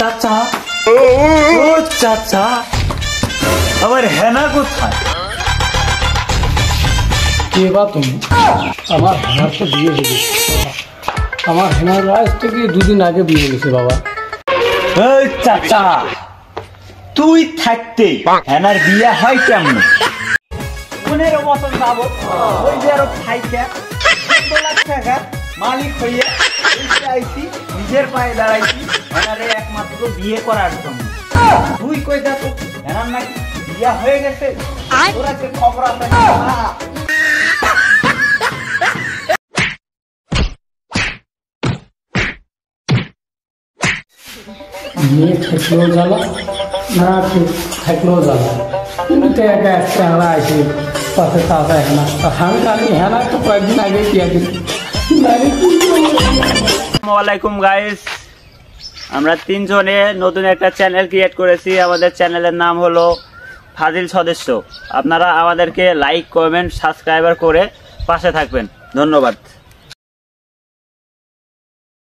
চাচা ও চাচা আমার হেনা কোথায়? কে বা তুমি? আমার হেনার তো বিয়ে হয়ে গেছে। আমার হেনার আজ থেকে 2 দিন আগে বিয়ে হয়েছে বাবা। এই চাচা তুই থাকতে হেনার বিয়ে হয় কেমন? 15 বছর যাবো ওই যে আরো খাইতে 15 লাখ টাকা মালিক হইয়া আইছি, নিজের পায়ে দাঁড়াইছি হেনারে একমাত্র বিয়ে করার জন্য। তুই কই যা তো হেনার নাকি বিয়ে হয়ে গেছে, তোরা যে খবর আছে মেয়ে থাকলেও জ্বালা, না থাকলেও জ্বালা, কিন্তু একা একটা হেনা আছে পাশে তাজা হেনা। আমি হেনা তো কয়েকদিন আগে বিয়ে দিচ্ছি। আসসালামু আলাইকুম গাইস, আমরা 3 জনে নতুন একটা চ্যানেল ক্রিয়েট করেছি। আমাদের চ্যানেলের নাম হলো ফাজিল সদস্য। আপনারা আমাদেরকে লাইক, কমেন্ট, সাবস্ক্রাইবার করে পাশে থাকবেন। ধন্যবাদ।